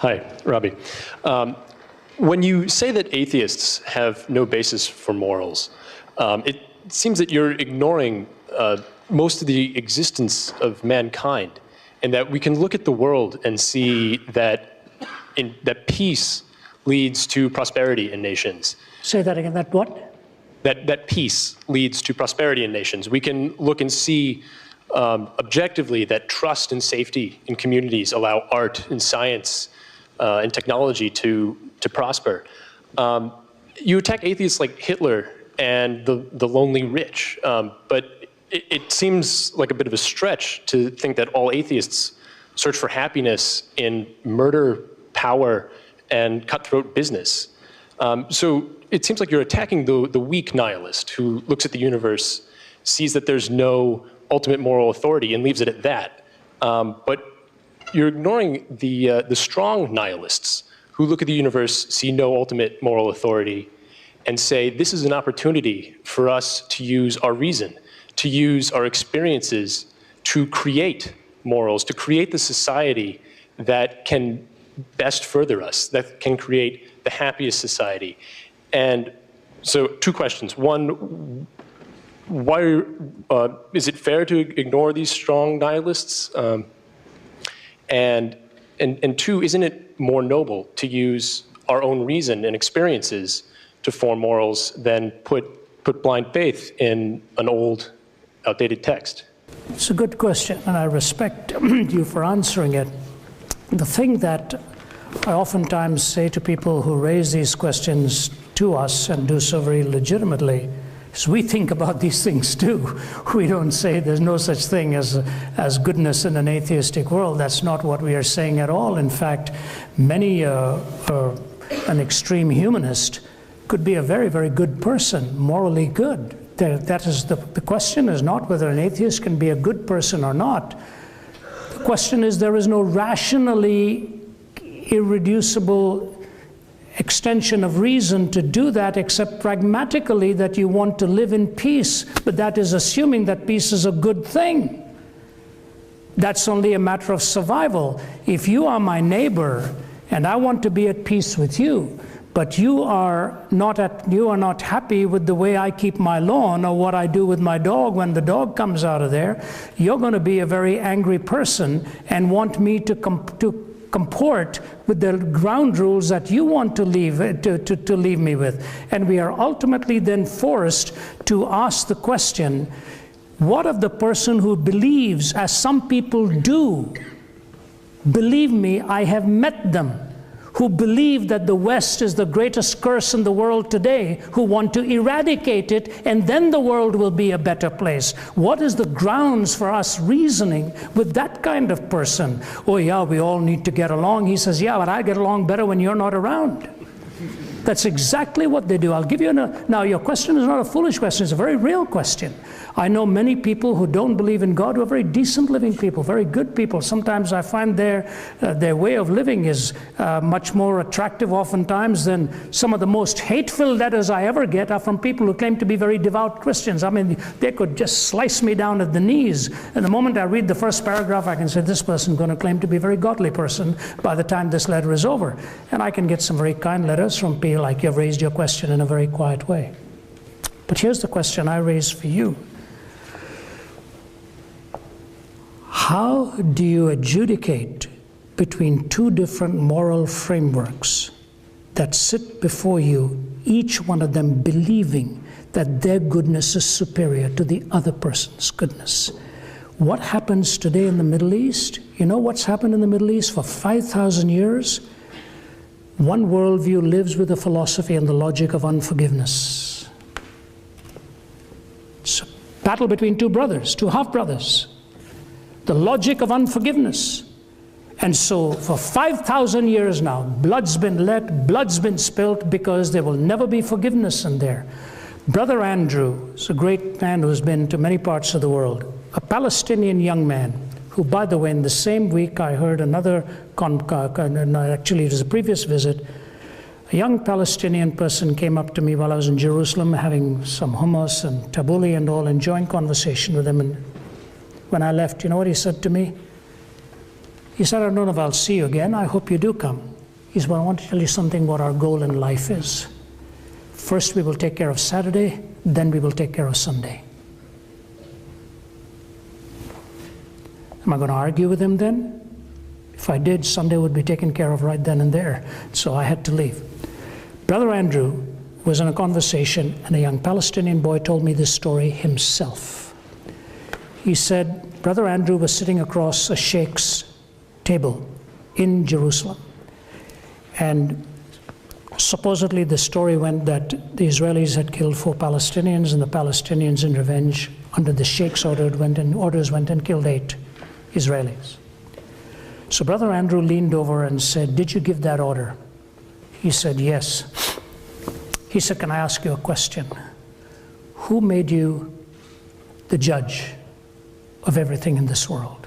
Hi, Ravi. When you say that atheists have no basis for morals, it seems that you're ignoring most of the existence of mankind, and that we can look at the world and see that that peace leads to prosperity in nations. Say that again, that what? That peace leads to prosperity in nations. We can look and see objectively that trust and safety in communities allow art and science and technology to prosper. You attack atheists like Hitler and the lonely rich, but it seems like a bit of a stretch to think that all atheists search for happiness in murder, power, and cutthroat business. So it seems like you're attacking the weak nihilist who looks at the universe, sees that there's no ultimate moral authority, and leaves it at that. But you're ignoring the strong nihilists who look at the universe, see no ultimate moral authority, and say, this is an opportunity for us to use our reason, to use our experiences to create morals, to create the society that can best further us, that can create the happiest society. And so 2 questions. One, why is it fair to ignore these strong nihilists? And 2, isn't it more noble to use our own reason and experiences to form morals than put blind faith in an old, outdated text? It's a good question, and I respect you for answering it. The thing that I oftentimes say to people who raise these questions to us and do so very legitimately is we think about these things too. We don't say there's no such thing as goodness in an atheistic world. That's not what we are saying at all. In fact, an extreme humanist could be a very, very good person, morally good. That is the question is not whether an atheist can be a good person or not. The question is there is no rationally irreducible extension of reason to do that except pragmatically that you want to live in peace, but that is assuming that peace is a good thing. That's only a matter of survival. If you are my neighbor and I want to be at peace with you, but you are not happy with the way I keep my lawn or what I do with my dog when the dog comes out of there, you're going to be a very angry person and want me to comport with the ground rules that you want to leave me with. And we are ultimately then forced to ask the question, what of the person who believes, as some people do? Believe me, I have met them, who believe that the West is the greatest curse in the world today, who want to eradicate it, and then the world will be a better place. What is the grounds for us reasoning with that kind of person? Oh yeah, we all need to get along. He says, yeah, but I get along better when you're not around. That's exactly what they do. I'll give you now your question is not a foolish question, it's a very real question. I know many people who don't believe in God who are very decent living people, very good people. Sometimes I find their way of living is much more attractive oftentimes than some of the most hateful letters I ever get are from people who claim to be very devout Christians. I mean, they could just slice me down at the knees. And the moment I read the first paragraph, I can say, this person is going to claim to be a very godly person by the time this letter is over. And I can get some very kind letters from people like you've raised your question in a very quiet way. But here's the question I raise for you. How do you adjudicate between 2 different moral frameworks that sit before you, each one of them believing that their goodness is superior to the other person's goodness? What happens today in the Middle East? You know what's happened in the Middle East for 5,000 years? One worldview lives with the philosophy and the logic of unforgiveness. It's a battle between 2 brothers, 2 half-brothers. The logic of unforgiveness. And so for 5,000 years now, blood's been let, blood's been spilt because there will never be forgiveness in there. Brother Andrew is a great man who's been to many parts of the world, a Palestinian young man who, by the way, in the same week I heard another, actually it was a previous visit, a young Palestinian person came up to me while I was in Jerusalem having some hummus and tabbouleh and all, enjoying conversation with him. And when I left, you know what he said to me? He said, I don't know if I'll see you again. I hope you do come. He said, well, I want to tell you something what our goal in life is. First we will take care of Saturday, then we will take care of Sunday. Am I going to argue with him then? If I did, Sunday would be taken care of right then and there. So I had to leave. Brother Andrew was in a conversation, and a young Palestinian boy told me this story himself. He said, Brother Andrew was sitting across a sheikh's table in Jerusalem. And supposedly the story went that the Israelis had killed 4 Palestinians, and the Palestinians in revenge, under the sheikh's orders, went and killed 8 Israelis. So Brother Andrew leaned over and said, did you give that order? He said, yes. He said, can I ask you a question? Who made you the judge of everything in this world?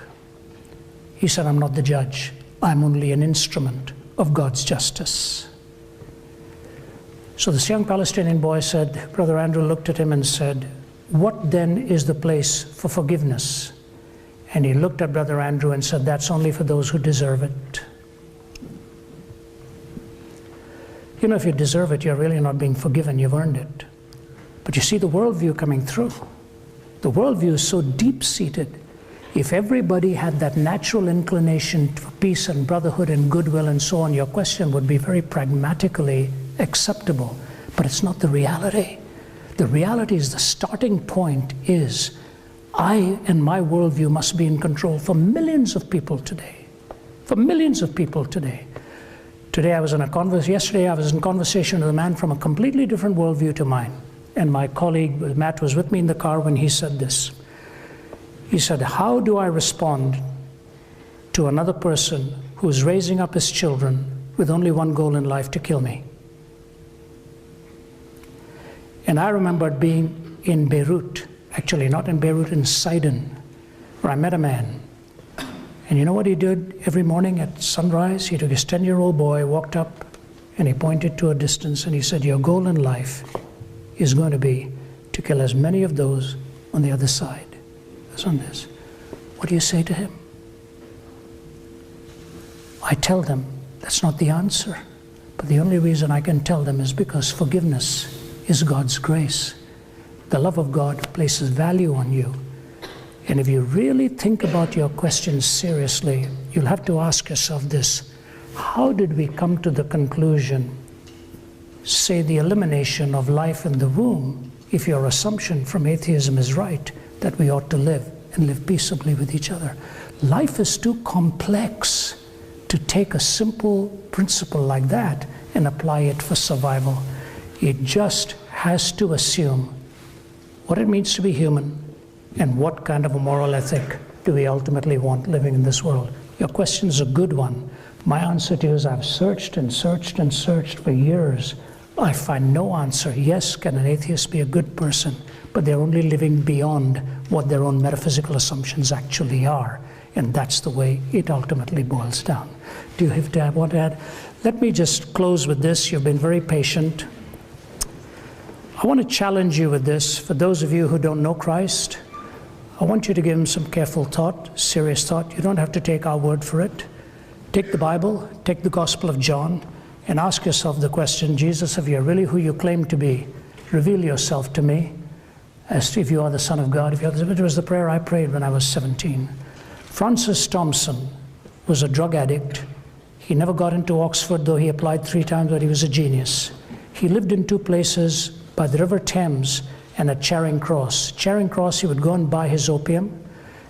He said, I'm not the judge. I'm only an instrument of God's justice. So this young Palestinian boy said, Brother Andrew looked at him and said, what then is the place for forgiveness? And he looked at Brother Andrew and said, that's only for those who deserve it. You know, if you deserve it, you're really not being forgiven, you've earned it. But you see the worldview coming through. The worldview is so deep-seated. If everybody had that natural inclination for peace and brotherhood and goodwill and so on, your question would be very pragmatically acceptable. But it's not the reality. The reality is the starting point is I and my worldview must be in control for millions of people today. For millions of people today. Yesterday I was in conversation with a man from a completely different worldview to mine. And my colleague, Matt, was with me in the car when he said this. He said, how do I respond to another person who's raising up his children with only one goal in life, to kill me? And I remembered being in Beirut, actually not in Beirut, in Sidon, where I met a man. And you know what he did every morning at sunrise? He took his 10-year-old boy, walked up, and he pointed to a distance, and he said, your goal in life is going to be to kill as many of those on the other side as on this. What do you say to him? I tell them that's not the answer. But the only reason I can tell them is because forgiveness is God's grace. The love of God places value on you. And if you really think about your questions seriously, you'll have to ask yourself this. How did we come to the conclusion, say the elimination of life in the womb, if your assumption from atheism is right, that we ought to live and live peaceably with each other? Life is too complex to take a simple principle like that and apply it for survival. It just has to assume what it means to be human and what kind of a moral ethic do we ultimately want living in this world. Your question is a good one. My answer to you is I've searched and searched and searched for years. I find no answer. Yes, can an atheist be a good person? But they're only living beyond what their own metaphysical assumptions actually are. And that's the way it ultimately boils down. Do you have to want to add? Let me just close with this. You've been very patient. I want to challenge you with this. For those of you who don't know Christ, I want you to give him some careful thought, serious thought. You don't have to take our word for it. Take the Bible, take the Gospel of John, and ask yourself the question, Jesus, if you're really who you claim to be, reveal yourself to me as to if you are the Son of God. It was the prayer I prayed when I was 17. Francis Thompson was a drug addict. He never got into Oxford, though he applied 3 times, but he was a genius. He lived in 2 places, by the River Thames and at Charing Cross. Charing Cross, he would go and buy his opium.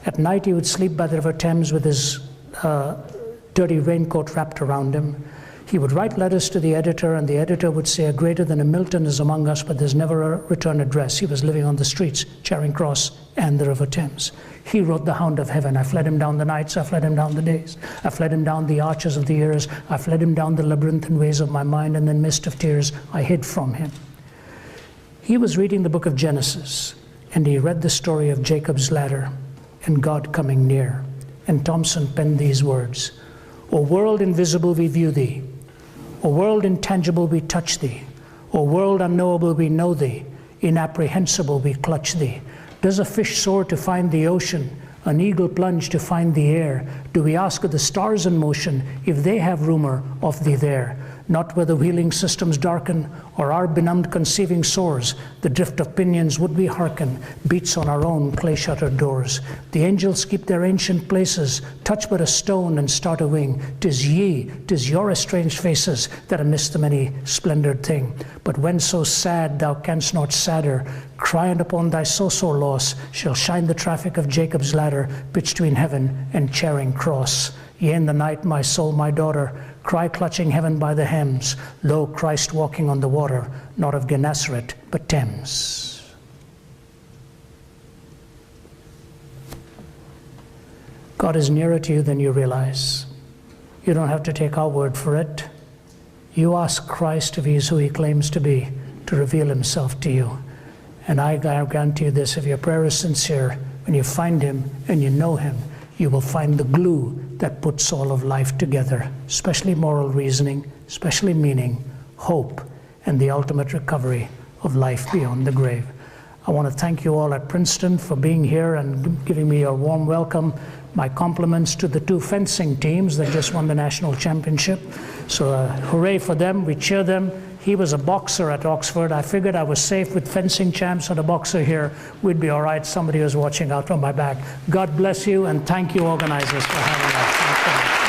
At night, he would sleep by the River Thames with his dirty raincoat wrapped around him. He would write letters to the editor, and the editor would say, greater than a Milton is among us, but there's never a return address. He was living on the streets, Charing Cross and the River Thames. He wrote The Hound of Heaven. I fled him down the nights, I fled him down the days. I fled him down the arches of the years. I fled him down the labyrinthine ways of my mind, and in mist of tears, I hid from him. He was reading the book of Genesis, and he read the story of Jacob's ladder and God coming near. And Thompson penned these words, O world invisible, we view thee. O world intangible, we touch thee. O world unknowable, we know thee. Inapprehensible, we clutch thee. Does a fish soar to find the ocean? an eagle plunge to find the air? Do we ask of the stars in motion if they have rumor of thee there? Not where the wheeling systems darken, or our benumbed conceiving soars, the drift of pinions would we hearken, beats on our own clay-shuttered doors. The angels keep their ancient places, touch but a stone and start a wing. 'Tis ye, 'tis your estranged faces that amiss the many splendored thing. But when so sad thou canst not sadder, crying upon thy so-sore loss, shall shine the traffic of Jacob's ladder, between heaven and Charing Cross. Yea, in the night, my soul, my daughter, cry clutching heaven by the hems, lo, Christ walking on the water, not of Gennesaret, but Thames. God is nearer to you than you realize. You don't have to take our word for it. You ask Christ, if he is who he claims to be, to reveal himself to you. And I guarantee you this, if your prayer is sincere, when you find him and you know him, you will find the glue that puts all of life together, especially moral reasoning, especially meaning, hope, and the ultimate recovery of life beyond the grave. I want to thank you all at Princeton for being here and giving me a warm welcome. My compliments to the two fencing teams that just won the national championship. So hooray for them, we cheer them. He was a boxer at Oxford. I figured I was safe with fencing champs and a boxer here. We'd be all right. Somebody was watching out from my back. God bless you, and thank you, organizers, for having us.